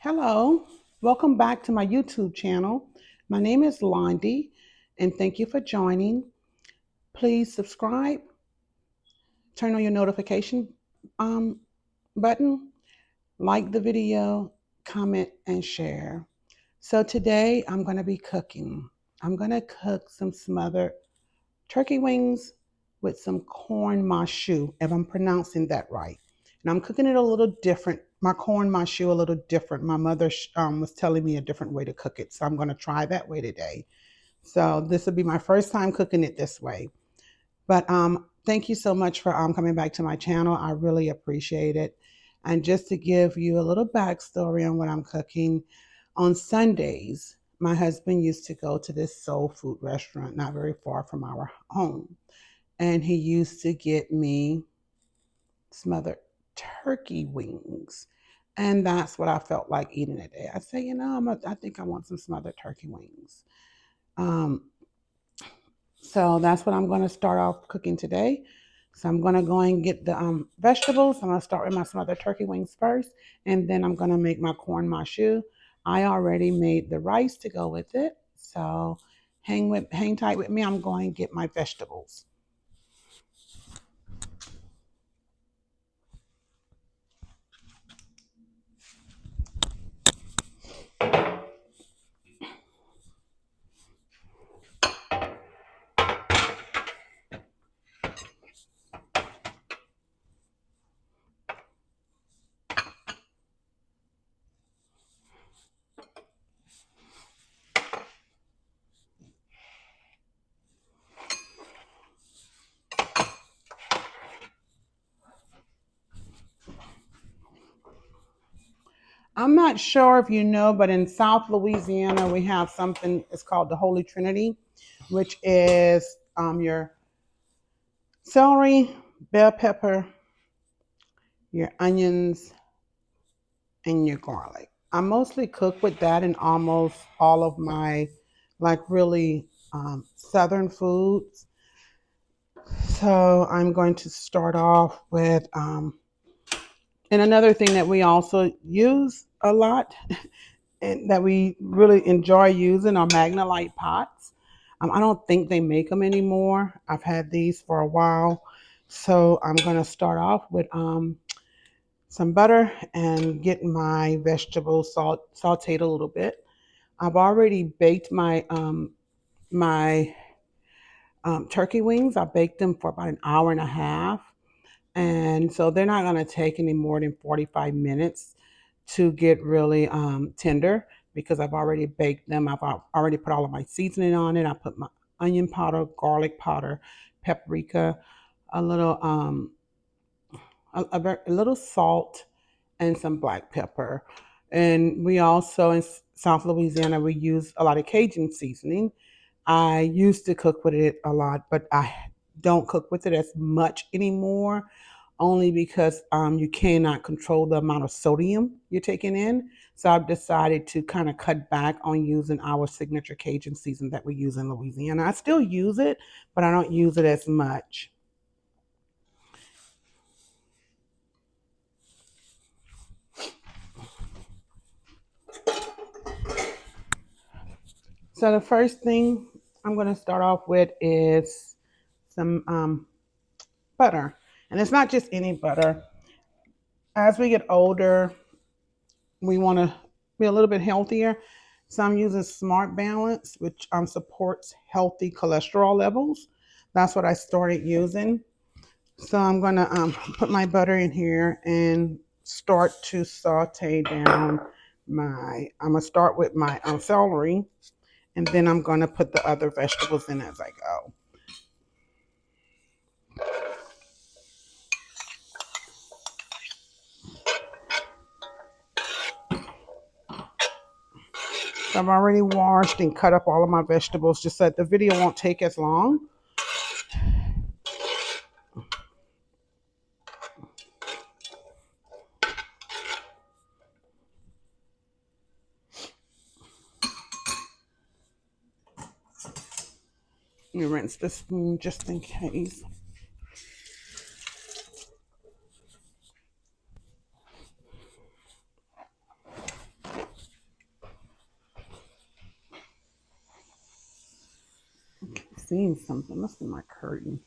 Hello, welcome back to my YouTube channel. My name is Londi, and thank you for joining. Please subscribe, turn on your notification um, button, like the video, comment, and share. So today I'm going to be cooking. I'm going to cook some smothered turkey wings with some corn maque choux, if I'm pronouncing that right. And I'm cooking it a little different. My corn maque choux a little different. My mother was telling me a different way to cook it, so I'm going to try that way today. So this will be my first time cooking it this way. But thank you so much for coming back to my channel. I really appreciate it. And just to give you a little backstory on what I'm cooking, on Sundays, my husband used to go to this soul food restaurant not very far from our home. And he used to get me smothered turkey wings. And that's what I felt like eating today. I said, I think I want some smothered turkey wings. Um, so that's what I'm going to start off cooking today. So I'm going to go and get the vegetables. I'm going to start with my smothered turkey wings first, and then I'm going to make my corn maque choux. I already made the rice to go with it. So hang tight with me. I'm going to get my vegetables. I'm not sure if you know, but in South Louisiana, we have something, it's called the Holy Trinity, which is your celery, bell pepper, your onions, and your garlic. I mostly cook with that in almost all of my, like, really southern foods. So I'm going to start off with, and another thing that we also use a lot and that we really enjoy using are Magnolite pots. I don't think they make them anymore. I've had these for a while. So I'm going to start off with some butter and get my vegetables sauteed a little bit. I've already baked my turkey wings. I baked them for about an hour and a half. And so they're not going to take any more than 45 minutes to get really tender because I've already baked them. I've already put all of my seasoning on it. I put my onion powder, garlic powder, paprika, a little a little salt, and some black pepper. And we also in South Louisiana we use a lot of Cajun seasoning. I used to cook with it a lot, but I don't cook with it as much anymore, only because you cannot control the amount of sodium you're taking in. So I've decided to kind of cut back on using our signature Cajun season that we use in Louisiana. I still use it, but I don't use it as much. So the first thing I'm going to start off with is some butter. And it's not just any butter. As we get older, we want to be a little bit healthier. So I'm using Smart Balance, which supports healthy cholesterol levels. That's what I started using. So I'm going to put my butter in here and start to saute down I'm going to start with my celery, and then I'm going to put the other vegetables in as I go. So I've already washed and cut up all of my vegetables just so that the video won't take as long. Let me rinse the spoon just in case. seen something. Must be my curtain.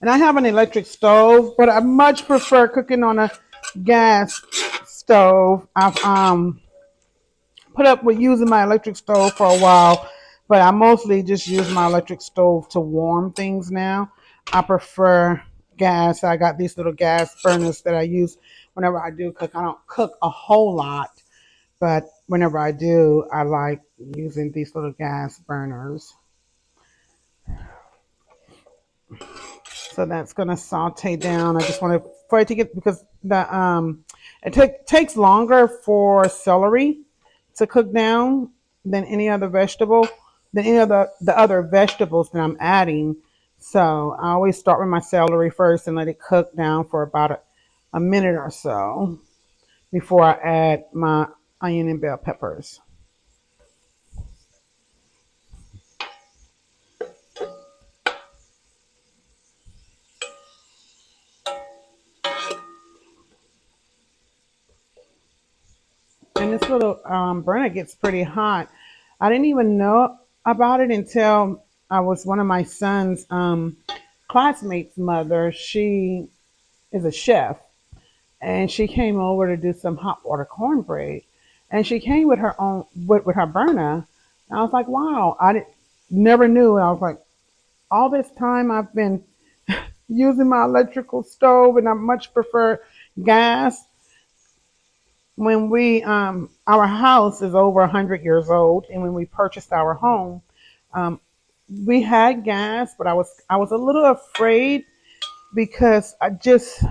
And I have an electric stove, but I much prefer cooking on a gas stove. I've put up with using my electric stove for a while, but I mostly just use my electric stove to warm things now. I prefer gas. I got these little gas burners that I use whenever I do cook. I don't cook a whole lot, but whenever I do, I like using these little gas burners. So that's gonna saute down. I just want to for it to get because the takes longer for celery to cook down than any other vegetable than any of the other vegetables that I'm adding. So I always start with my celery first and let it cook down for about a minute or so before I add my onion and bell peppers. And this little burner gets pretty hot. I didn't even know about it until I was one of my son's classmates' mother. She is a chef, and she came over to do some hot water cornbread, and she came with her own with her burner. And I was like, wow, never knew. I was like, all this time I've been using my electrical stove, and I much prefer gas. When we our house is over 100 years old, and when we purchased our home, um, we had gas, but I was a little afraid because I just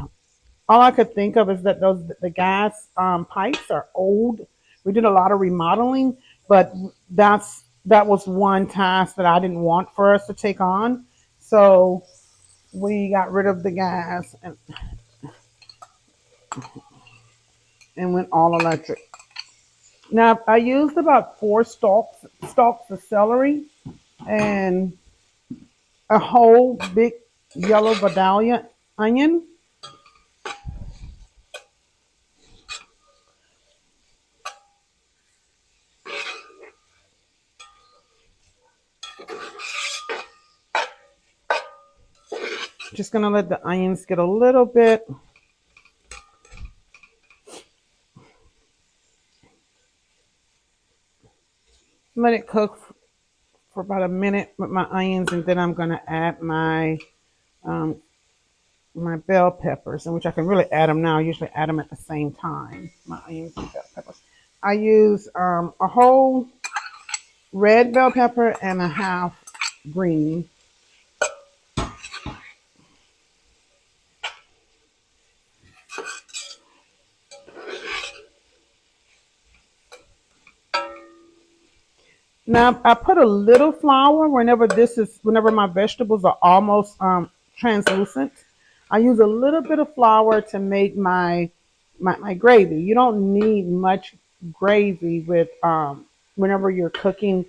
all I could think of is that those the gas pipes are old. We did a lot of remodeling, but that was one task that I didn't want for us to take on, so we got rid of the gas and went all electric. Now I used about four stalks of celery and a whole big yellow Vidalia onion. Just gonna let the onions get a little bit. Let it cook for about a minute with my onions, and then I'm gonna add um, my bell peppers, in which I can really add them now. I usually add them at the same time. My onions and bell peppers. I use a whole red bell pepper and a half green. Now I put a little flour whenever my vegetables are almost translucent. I use a little bit of flour to make my gravy. You don't need much gravy with whenever you're cooking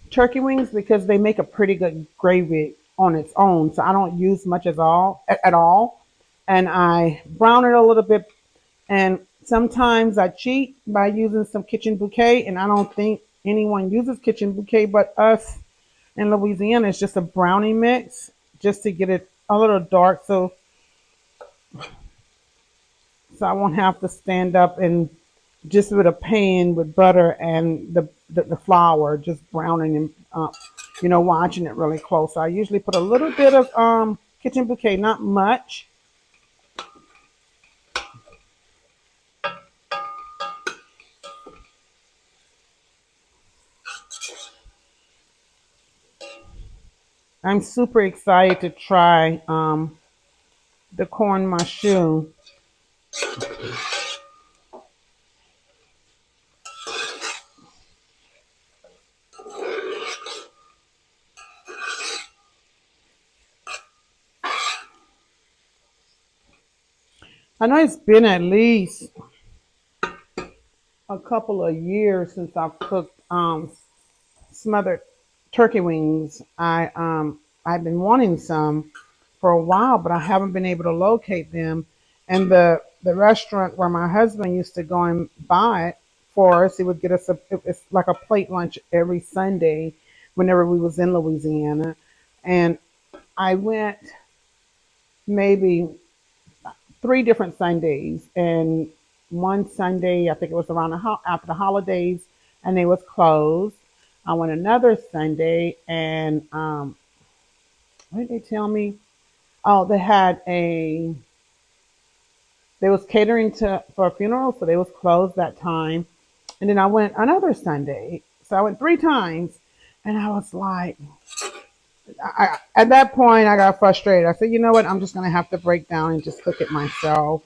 turkey wings because they make a pretty good gravy on its own. So I don't use much at all, and I brown it a little bit. And sometimes I cheat by using some kitchen bouquet, and I don't think anyone uses kitchen bouquet but us in Louisiana. It's just a brownie mix just to get it a little dark so I won't have to stand up and just with a pan with butter and the flour, just browning and watching it really close. So I usually put a little bit of kitchen bouquet, not much. I'm super excited to try the corn maque choux. I know it's been at least a couple of years since I've cooked smothered turkey wings. I've been wanting some for a while, but I haven't been able to locate them. And the restaurant where my husband used to go and buy it for us. He would get us it's like a plate lunch every Sunday whenever we was in Louisiana. And I went maybe three different Sundays, and one Sunday I think it was around after the holidays, and they was closed. I went another Sunday, and what did they tell me? Oh, they was catering to for a funeral, so they was closed that time. And then I went another Sunday, so I went three times, and I was like, at that point I got frustrated. I said, you know what? I'm just gonna have to break down and just cook it myself.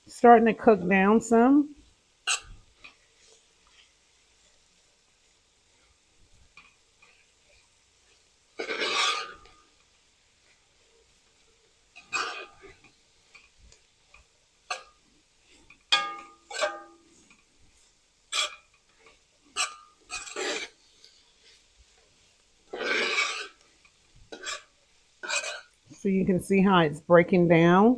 Starting to cook down some. So you can see how it's breaking down.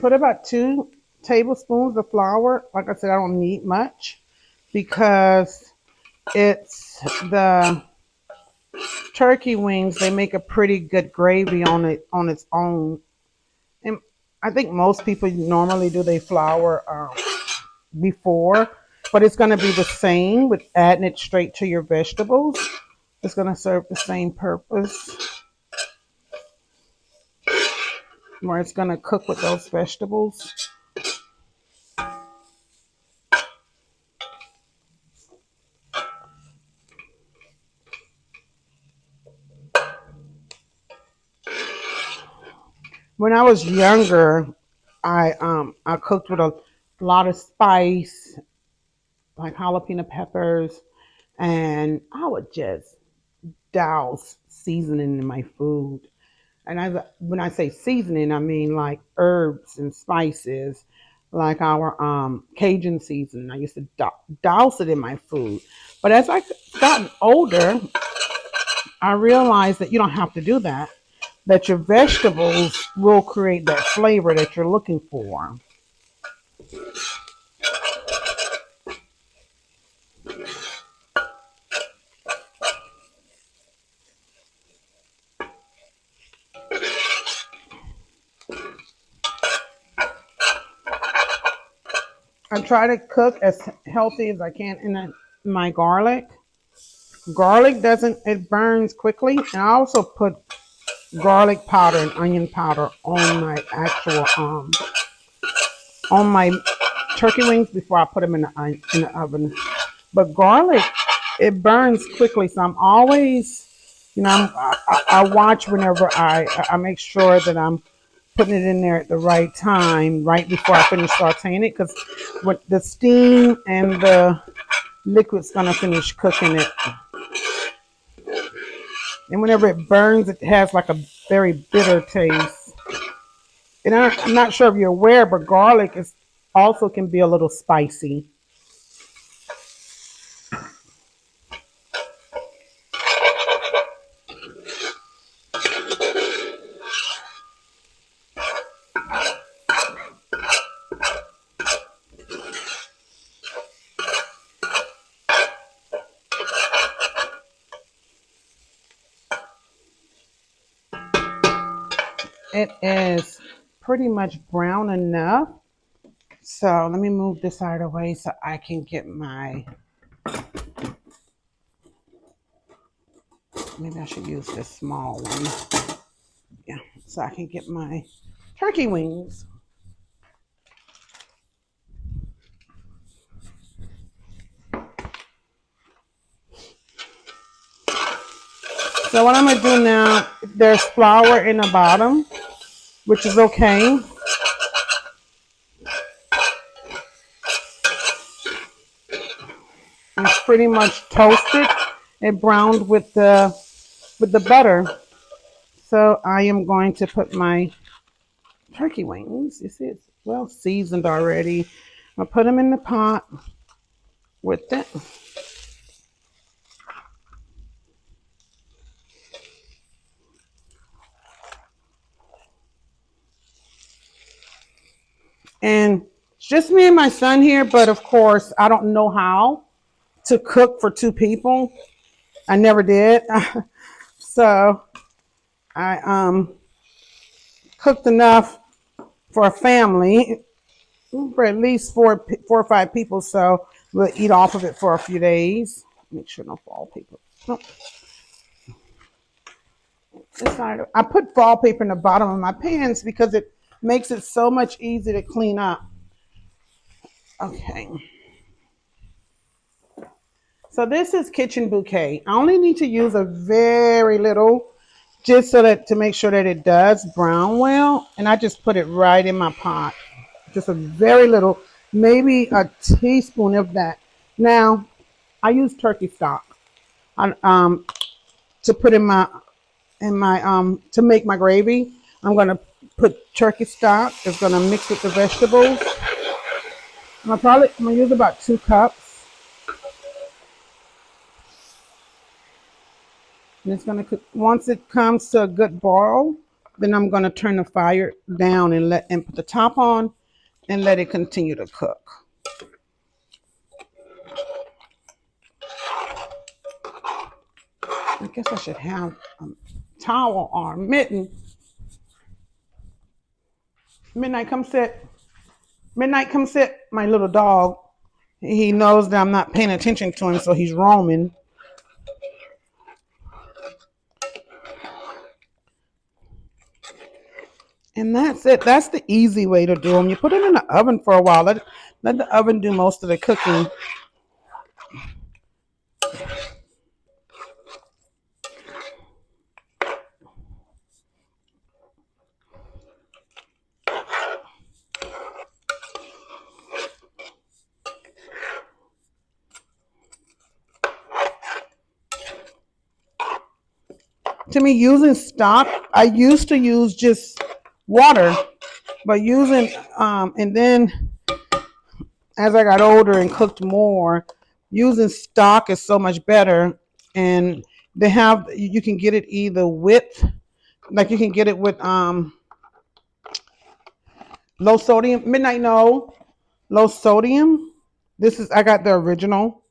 Put about 2 tablespoons of flour. Like I said, I don't need much because it's the turkey wings. They make a pretty good gravy on its own. And I think most people normally do their flour before, but it's going to be the same with adding it straight to your vegetables. It's going to serve the same purpose where it's going to cook with those vegetables. When I was younger, I cooked with a lot of spice, like jalapeno peppers, and I would just douse seasoning in my food. And when I say seasoning, I mean like herbs and spices, like our Cajun seasoning. I used to douse it in my food. But as I gotten older, I realized that you don't have to do that. That your vegetables will create that flavor that you're looking for. I try to cook as healthy as I can in my garlic. Garlic doesn't, it burns quickly. And I also put garlic powder and onion powder on my actual, on my turkey wings before I put them in the oven. But garlic, it burns quickly. So I'm always, I watch whenever I make sure that I'm putting it in there at the right time, right before I finish sauteing it, because with the steam and the liquid's gonna finish cooking it. And whenever it burns, it has like a very bitter taste. And I'm not sure if you're aware, but garlic is also can be a little spicy. It is pretty much brown enough. So let me move this out of the way so I can get maybe I should use this small one. Yeah, so I can get my turkey wings. So what I'm gonna do now, there's flour in the bottom, which is okay. It's pretty much toasted and browned with the butter. So I am going to put my turkey wings. You see, it's well seasoned already. I'll put them in the pot with it. And it's just me and my son here, but of course, I don't know how to cook for two people. I never did. So I cooked enough for a family for at least four or five people. So we'll eat off of it for a few days. Make sure no fall paper. No, it's not. I put fall paper in the bottom of my pans because it makes it so much easier to clean up. Okay. So this is kitchen bouquet. I only need to use a very little just so that to make sure that it does brown well. And I just put it right in my pot. Just a very little, maybe a teaspoon of that. Now, I use turkey stock to put in my to make my gravy. I'm gonna put turkey stock. It's gonna mix with the vegetables. I'm gonna use about 2 cups. And it's gonna cook. Once it comes to a good boil, then I'm gonna turn the fire down and put the top on and let it continue to cook. I guess I should have a towel or a mitten. Midnight, come sit. Midnight, come sit. My little dog. He knows that I'm not paying attention to him, so he's roaming. And that's it. That's the easy way to do them. You put them in the oven for a while. Let the oven do most of the cooking. To me, using stock, I used to use just water, but using and then as I got older and cooked more, using stock is so much better. And they have you can get it either with like you can get it with low sodium. Midnight, no, low sodium. This is I got the original.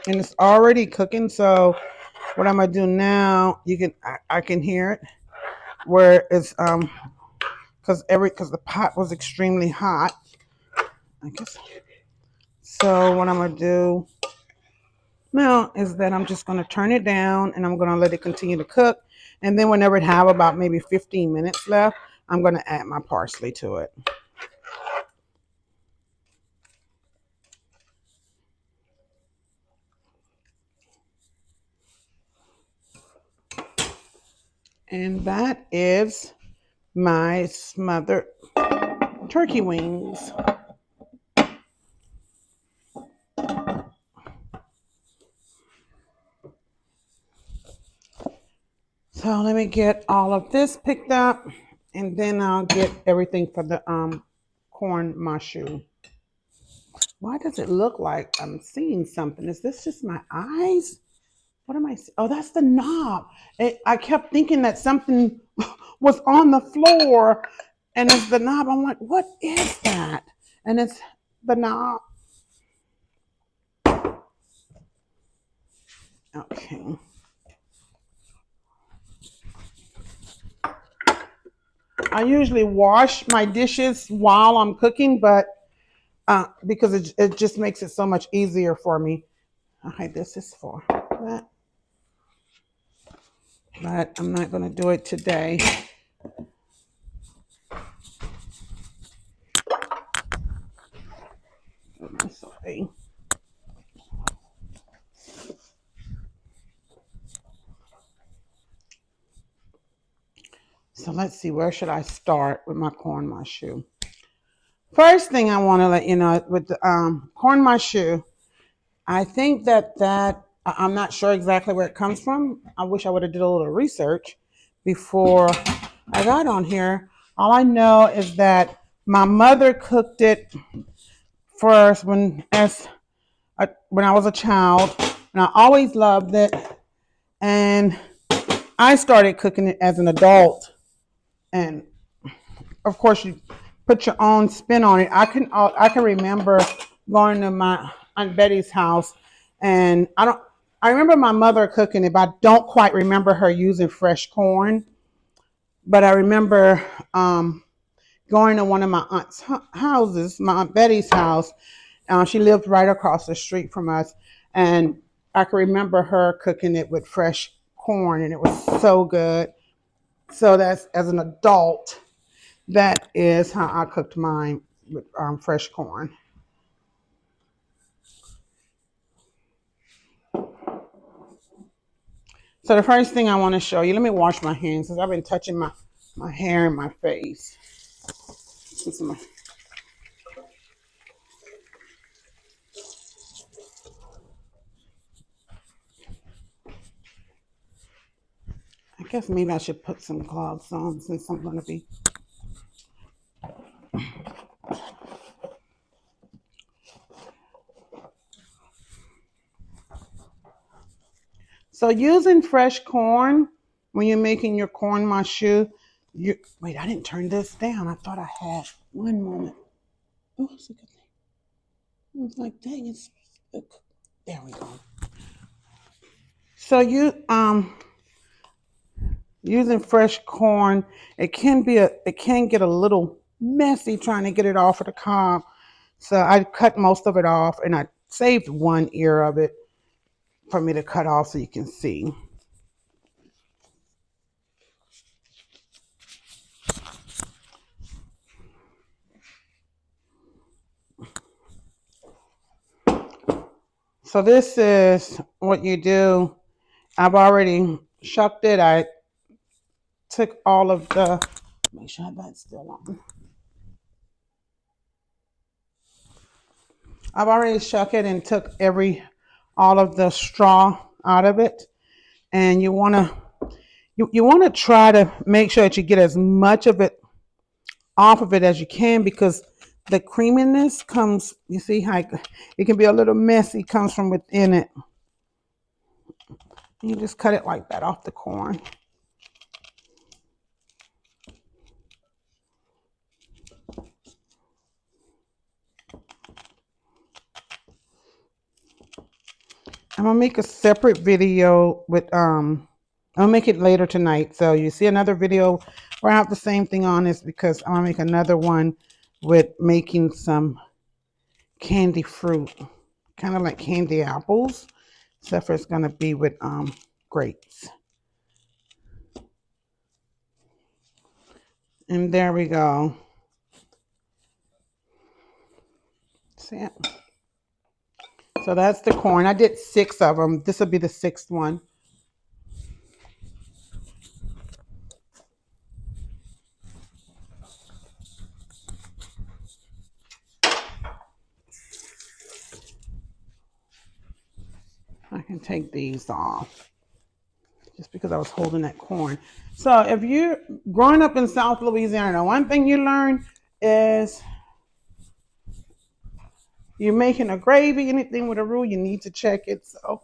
And it's already cooking. So what I'm gonna do now, I can hear it where it's because the pot was extremely hot. I guess. So what I'm gonna do now is that I'm just gonna turn it down and I'm gonna let it continue to cook. And then whenever it have about maybe 15 minutes left, I'm gonna add my parsley to it. And that is my smothered turkey wings. So let me get all of this picked up and then I'll get everything for the corn maque choux. Why does it look like I'm seeing something? Is this just my eyes? What am I? Oh, that's the knob. I kept thinking that something was on the floor and it's the knob. I'm like, what is that? And it's the knob. Okay. I usually wash my dishes while I'm cooking, but because it just makes it so much easier for me. Okay, this is for that. But I'm not going to do it today. Sorry. So let's see, where should I start with my corn maque choux? First thing I want to let you know with the corn maque choux, I think I'm not sure exactly where it comes from. I wish I would have did a little research before I got on here. All I know is that my mother cooked it first when I was a child, and I always loved it. And I started cooking it as an adult, and of course you put your own spin on it. I can remember going to my Aunt Betty's house, and I remember my mother cooking it, but I don't quite remember her using fresh corn. But I remember going to one of my aunt's houses, my Aunt Betty's house. She lived right across the street from us, and I can remember her cooking it with fresh corn, and it was so good. So that's, as an adult, that is how I cooked mine with fresh corn. So the first thing I want to show you, let me wash my hands because I've been touching my hair and my face. I guess maybe I should put some gloves on since I'm going to be. So using fresh corn when you're making your corn maque choux, wait, I didn't turn this down. I thought I had. One moment. Oh, it's a good thing. I was like, dang, there we go. So using fresh corn, it can get a little messy trying to get it off of the cob. So I cut most of it off, and I saved one ear of it for me to cut off so you can see. So this is what you do. I've already shucked it. I took all of the, make sure that's still on. I've already shucked it and took all of the straw out of it. And you want to try to make sure that you get as much of it off of it as you can, because the creaminess comes, you see how it can be a little messy, comes from within it. You just cut it like that off the corn. I'm gonna make a separate video with I'll make it later tonight. So you see another video where I have the same thing on this, because I'm gonna make another one with making some candy fruit, kind of like candy apples, except for it's gonna be with grapes. And there we go. See it? So that's the corn. I did 6 of them. This will be the 6th one. I can take these off just because I was holding that corn. So if you're growing up in South Louisiana, one thing you learn is you're making a gravy, anything with a roux, you need to check it. So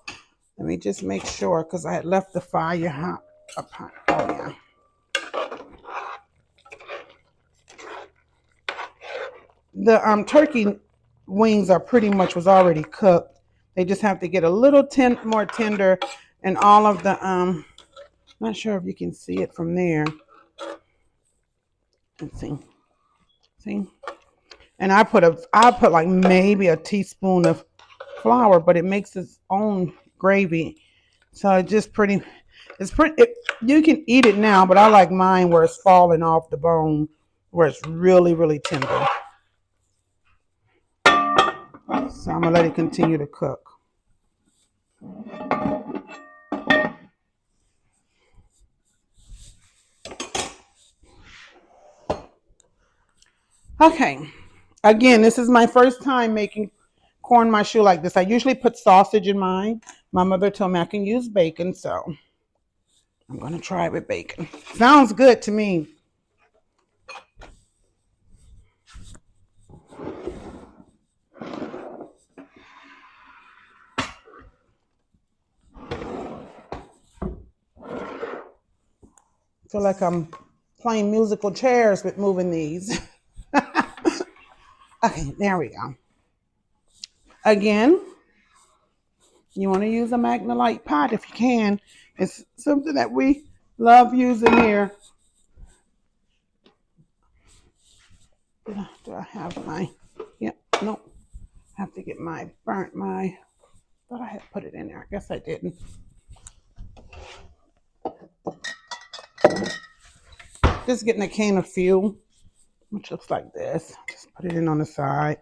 let me just make sure, because I had left the fire hot. Oh yeah. The turkey wings are pretty much was already cooked. They just have to get a little more tender, and all of the not sure if you can see it from there. Let's see. And I put like maybe a teaspoon of flour, but it makes its own gravy. So it's pretty. You can eat it now, but I like mine where it's falling off the bone, where it's really, really tender. So I'm gonna let it continue to cook. Okay. Again, this is my first time making corn maque choux like this. I usually put sausage in mine. My mother told me I can use bacon, so I'm going to try it with bacon. Sounds good to me. I feel like I'm playing musical chairs with moving these. Okay, there we go. Again, you want to use a Magnolite pot if you can. It's something that we love using here. Do I have my, yep, nope. I have to get my, thought I had put it in there. I guess I didn't. Just getting a can of fuel, which looks like this. Just put it in on the side.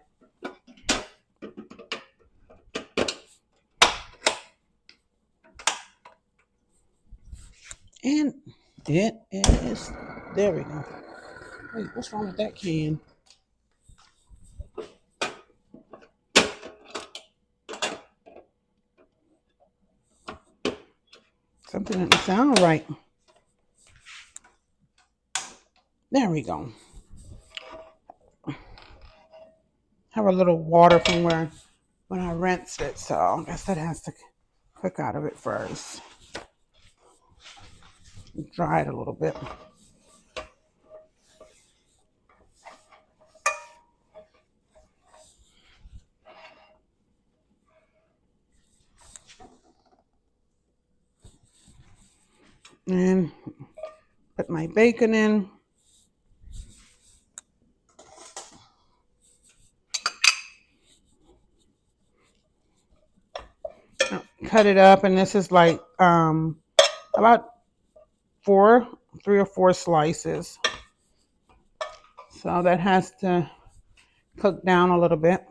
And it is, there we go. Wait, what's wrong with that can? Something doesn't sound right. There we go. Have a little water from when I rinsed it, so I guess that has to cook out of it first. Dry it a little bit. And put my bacon in. Cut it up, and this is like about three or four slices. So that has to cook down a little bit.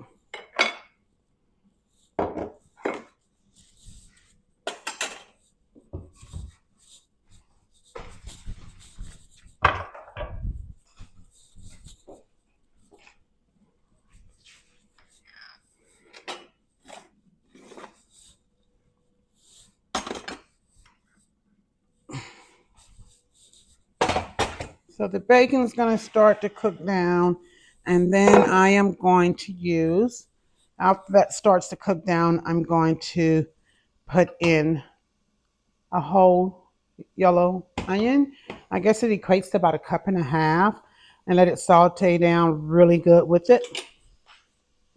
So the bacon is going to start to cook down, and then I am going to use, after that starts to cook down, I'm going to put in a whole yellow onion. I guess it equates to about a cup and a half, and let it saute down really good with it.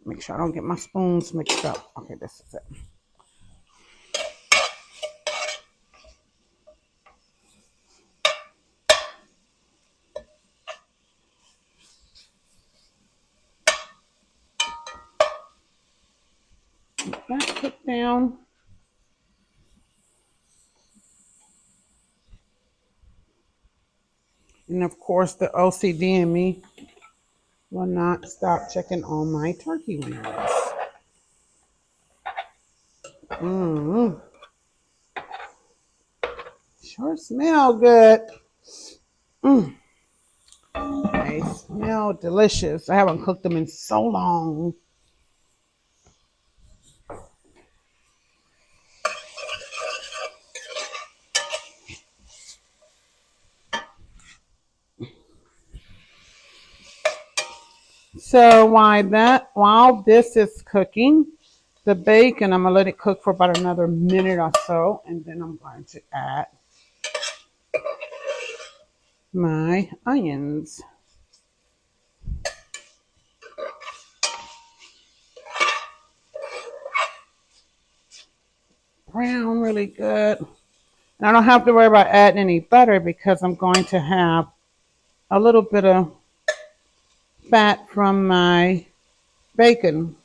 Make sure I don't get my spoons mixed up. Okay, this is it. That cook down. And of course, the OCD in me will not stop checking on my turkey wings. Mmm. Sure smell good. Mmm. They smell delicious. I haven't cooked them in so long. So while this is cooking, the bacon, I'm gonna let it cook for about another minute or so, and then I'm going to add my onions. Brown really good. And I don't have to worry about adding any butter because I'm going to have a little bit of fat from my bacon.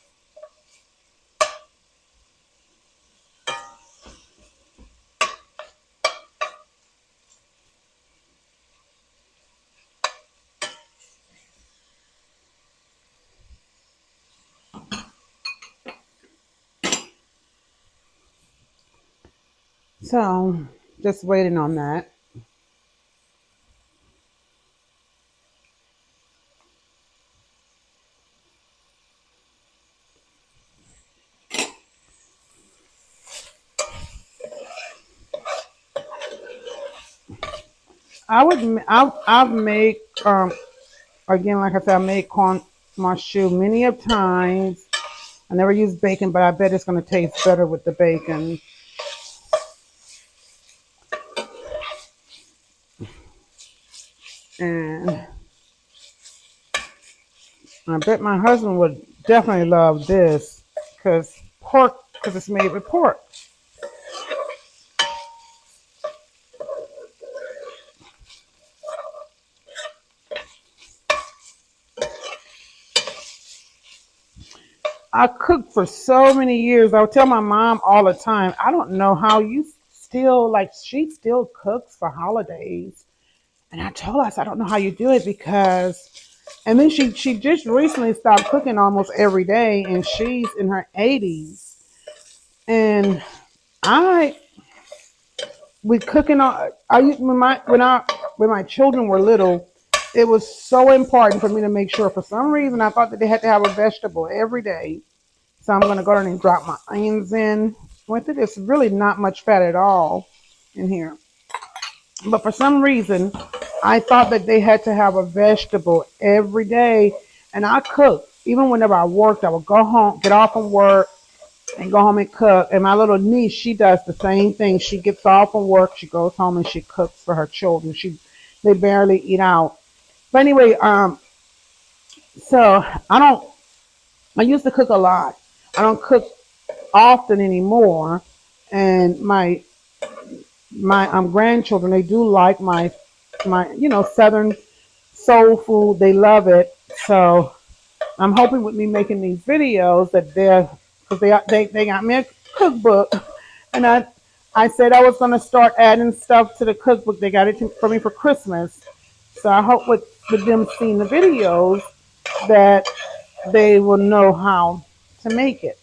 So just waiting on that. I've made again, like I said, I made corn maque choux many of times. I never used bacon, but I bet it's going to taste better with the bacon. And I bet my husband would definitely love this because it's made with pork. I cooked for so many years. I would tell my mom all the time, I don't know how you still, like, she still cooks for holidays. And I told her, I said, I don't know how you do it because, and then she just recently stopped cooking almost every day, and she's in her 80s. And I, with cooking, I used when my children were little, it was so important for me to make sure. For some reason, I thought that they had to have a vegetable every day. So I'm going to go ahead and drop my onions in with it. It's really not much fat at all in here. But for some reason, I thought that they had to have a vegetable every day. And I cooked. Even whenever I worked, I would go home, get off from work, and go home and cook. And my little niece, she does the same thing. She gets off from work, she goes home, and she cooks for her children. They barely eat out. But anyway, so I used to cook a lot. I don't cook often anymore. And my grandchildren, they do like my southern soul food. They love it. So I'm hoping with me making these videos that because they got me a cookbook, and I said I was gonna start adding stuff to the cookbook. They got it for me for Christmas. So I hope with them seeing the videos that they will know how to make it.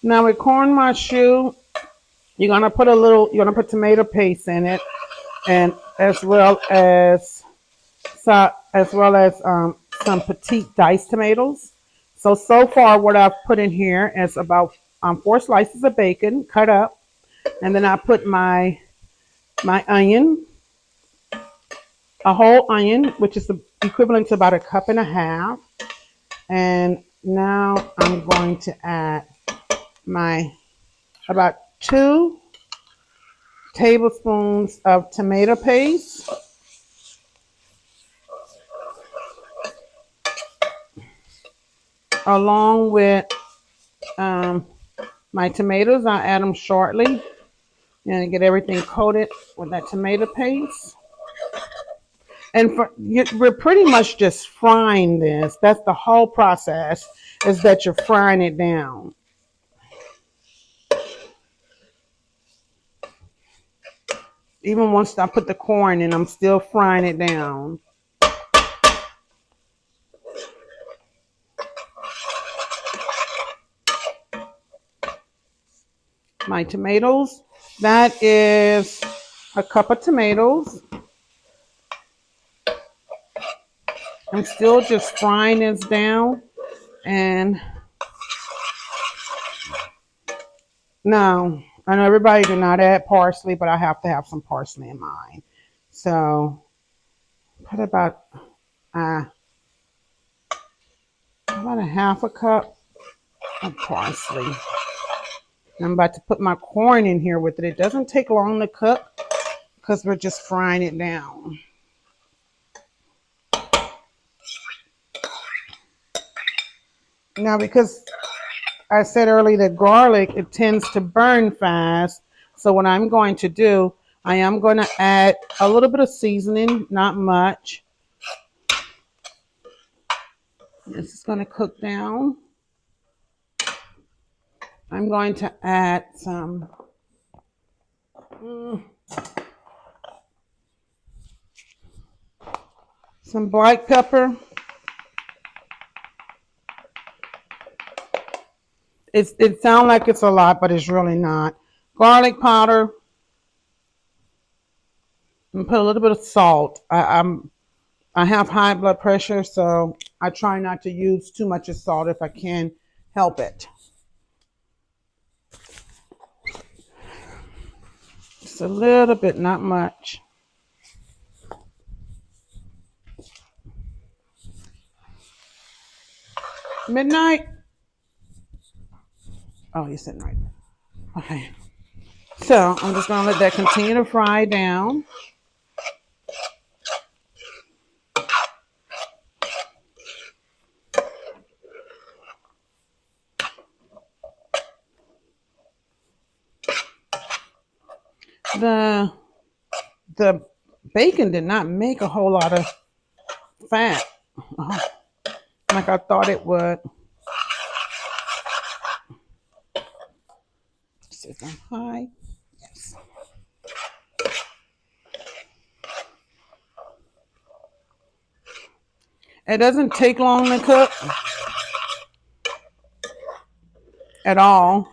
Now with corn maque choux, you're gonna put tomato paste in it, and as well as some petite diced tomatoes. So far what I've put in here is about 4 slices of bacon cut up, and then I put my onion, a whole onion, which is the equivalent to about a cup and a half. And now I'm going to add my about 2 tablespoons of tomato paste, along with um, my tomatoes. I'll add them shortly and get everything coated with that tomato paste. And we're pretty much just frying this. That's the whole process, is that you're frying it down. Even once I put the corn in, I'm still frying it down. My tomatoes, that is a cup of tomatoes. I'm still just frying this down. And now, I know everybody do not add parsley, but I have to have some parsley in mine. So put uh, about a half a cup of parsley. I'm about to put my corn in here with it. It doesn't take long to cook because we're just frying it down. Now, because I said earlier that garlic, it tends to burn fast. So what I'm going to do, I am going to add a little bit of seasoning, not much. This is going to cook down. I'm going to add some black pepper. It sounds like it's a lot, but it's really not. garlic powder, and put a little bit of salt. I have high blood pressure, so I try not to use too much of salt if I can help it. Just a little bit, not much. Midnight. Oh, you're sitting right there. Okay. So I'm just gonna let that continue to fry down. The the bacon did not make a whole lot of fat like I thought it would. Sit on high. Yes. It doesn't take long to cook at all.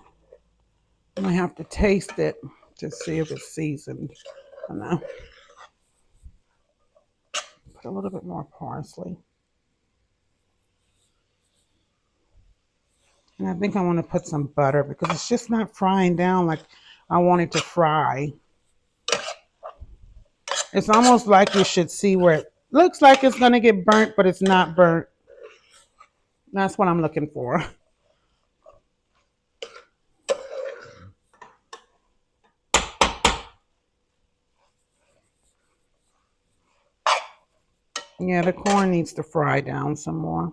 I have to taste it to see if it's seasoned. I know. Put a little bit more parsley. And I think I want to put some butter because it's just not frying down like I want it to fry. It's almost like you should see where it looks like it's going to get burnt, but it's not burnt. That's what I'm looking for. Yeah, the corn needs to fry down some more.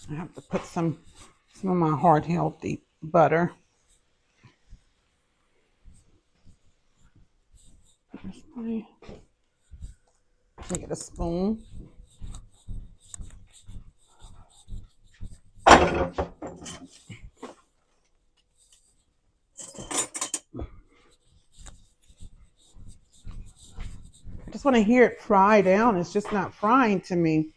I have to put some of my heart healthy butter. Let me get a spoon. I just want to hear it fry down. It's just not frying to me.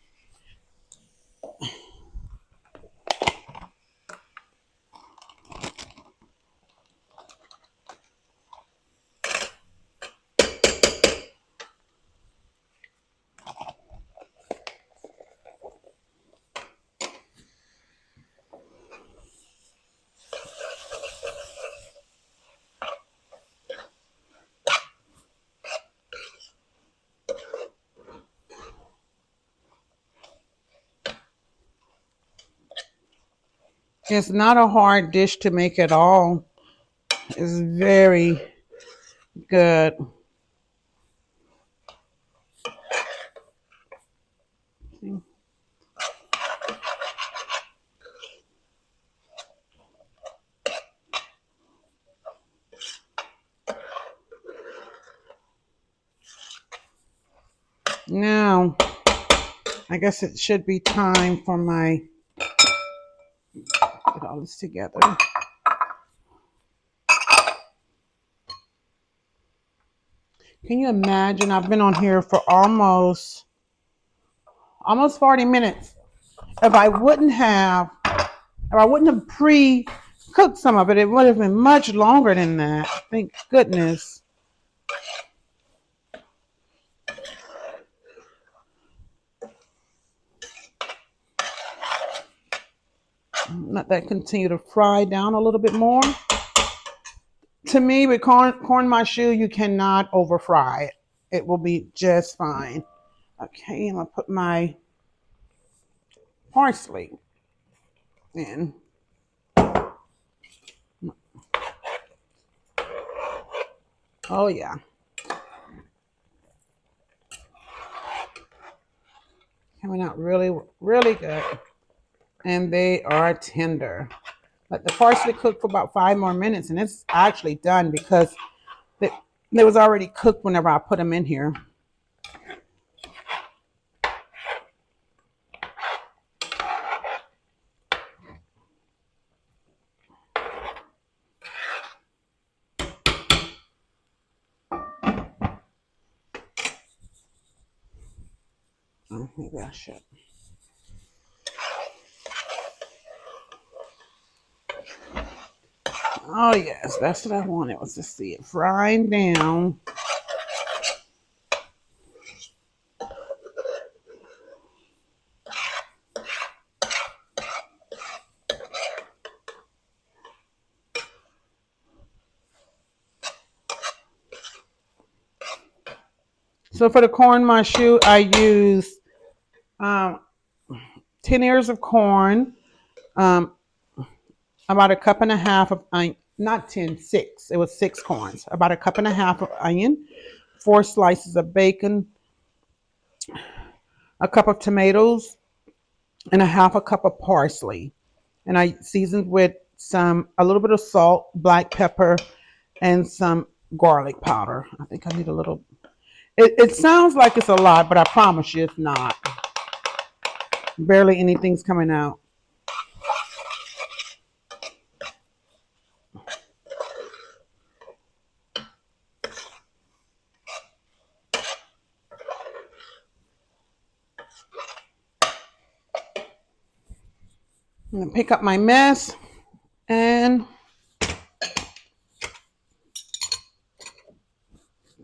It's not a hard dish to make at all. It's very good. Now, I guess it should be time for my, get all this together. Can you imagine? I've been on here for almost 40 minutes. If I wouldn't have pre-cooked some of it, it would have been much longer than that. Thank goodness. Let that continue to fry down a little bit more. To me, with corn maque choux, you cannot over fry it. It will be just fine. Okay, I'm gonna put my parsley in. Oh yeah. Coming out really, really good. And they are tender. Let the parsley cook for about 5 more minutes, and it's actually done because they was already cooked whenever I put them in here. Maybe I should. Oh yes, that's what I wanted, was to see it frying down. So for the corn maque choux, I use um, 10 ears of corn, um, about a cup and a half of onion, not 10, 6. It was 6 corns. About a cup and a half of onion, 4 slices of bacon, a cup of tomatoes, and a half a cup of parsley. And I seasoned with a little bit of salt, black pepper, and some garlic powder. I think I need a little. It sounds like it's a lot, but I promise you it's not. Barely anything's coming out. I'm gonna pick up my mess and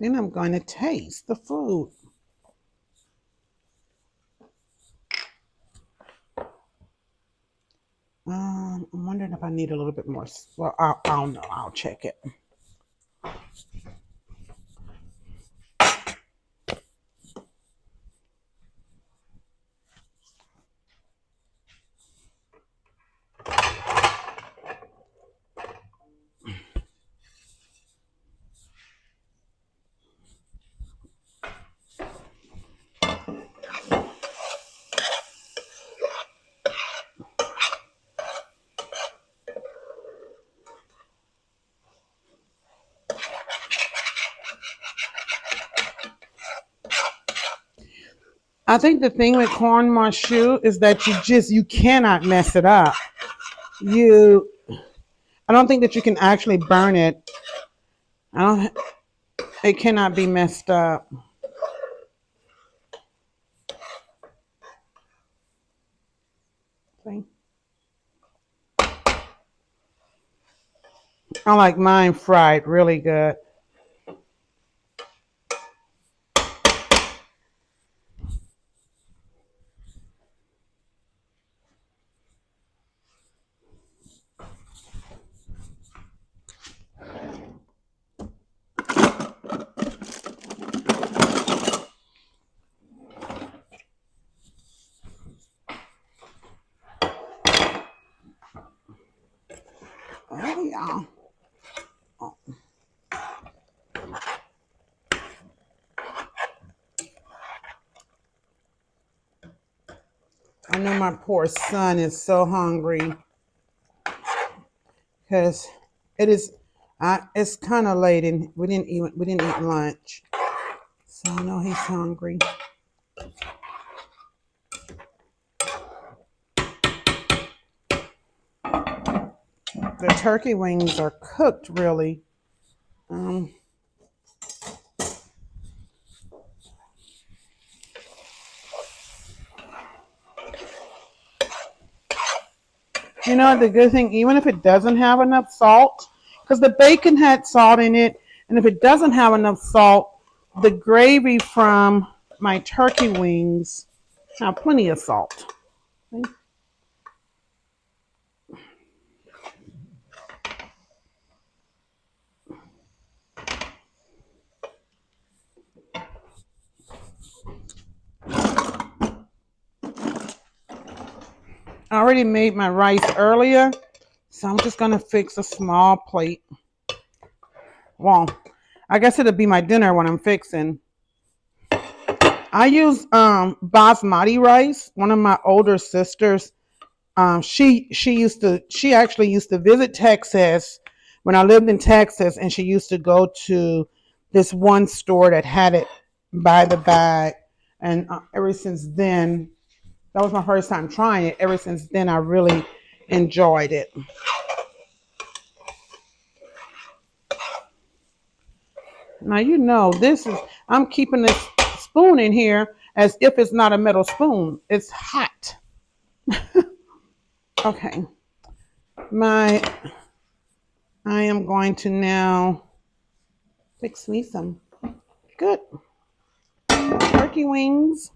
then I'm going to taste the food. I'm wondering if I need a little bit more. Well, I'll know. I'll check it. I think the thing with corn maque choux is that you cannot mess it up. I don't think that you can actually burn it. I don't. It cannot be messed up. See? I like mine fried really good. Oh yeah. Oh. I know my poor son is so hungry because it is. It's kind of late and we didn't eat lunch, so I know he's hungry. The turkey wings are cooked really. You know, the good thing, even if it doesn't have enough salt, because the bacon had salt in it, and if it doesn't have enough salt, the gravy from my turkey wings have plenty of salt. Okay. I already made my rice earlier, so I'm just gonna fix a small plate. Well, I guess it'll be my dinner when I'm fixing. I use basmati rice. One of my older sisters, she actually used to visit Texas when I lived in Texas, and she used to go to this one store that had it by the bag. And ever since then, that was my first time trying it. Ever since then, I really enjoyed it. Now, you know, I'm keeping this spoon in here as if it's not a metal spoon. It's hot. Okay. I am going to now fix me some good turkey wings.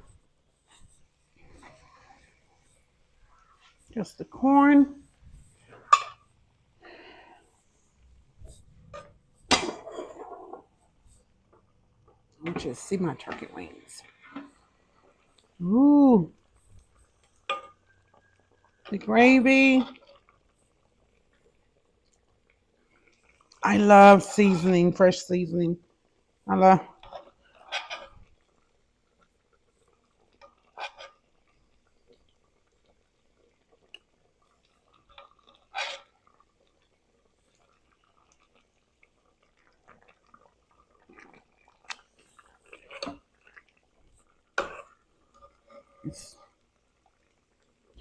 Just the corn. Let's just see my turkey wings. Ooh. The gravy. I love seasoning, fresh seasoning. I love.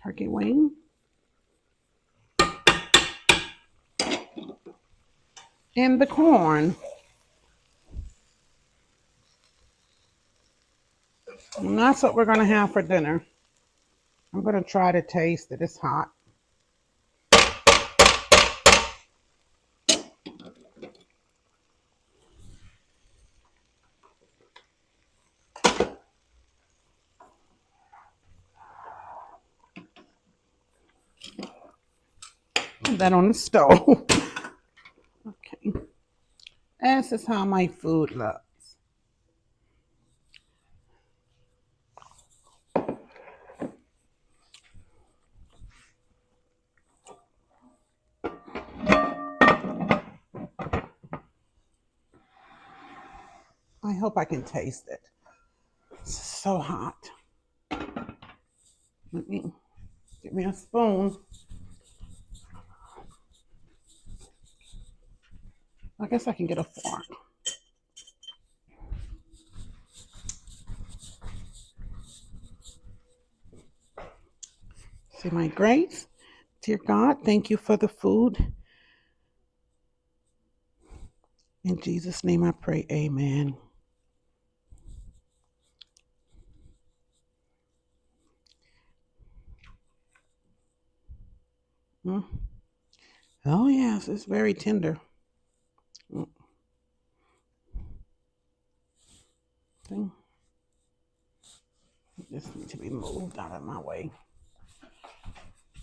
Turkey wing. And the corn. And that's what we're going to have for dinner. I'm going to try to taste it. It's hot. Put that on the stove. Okay. This is how my food looks. I hope I can taste it. It's so hot. Let me get me a spoon. I guess I can get a fork. See my grace? Dear God, thank you for the food. In Jesus' name I pray, amen. Mm. Oh, yes, it's very tender. Mm. This needs to be moved out of my way.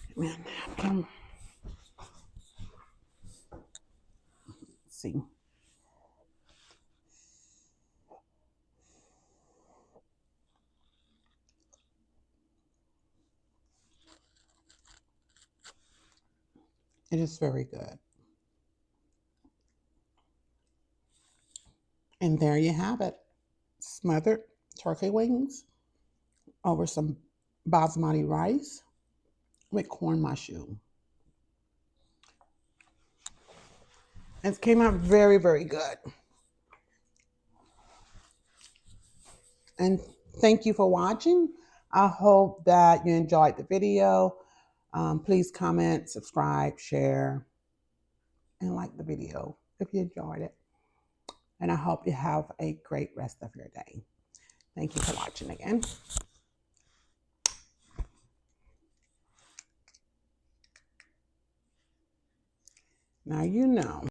Give me a napkin. Let's see. It is very good. And there you have it. Smothered turkey wings over some basmati rice with corn maque choux. It came out very, very good. And thank you for watching. I hope that you enjoyed the video. Please comment, subscribe, share, and like the video if you enjoyed it. And I hope you have a great rest of your day. Thank you for watching again. Now you know.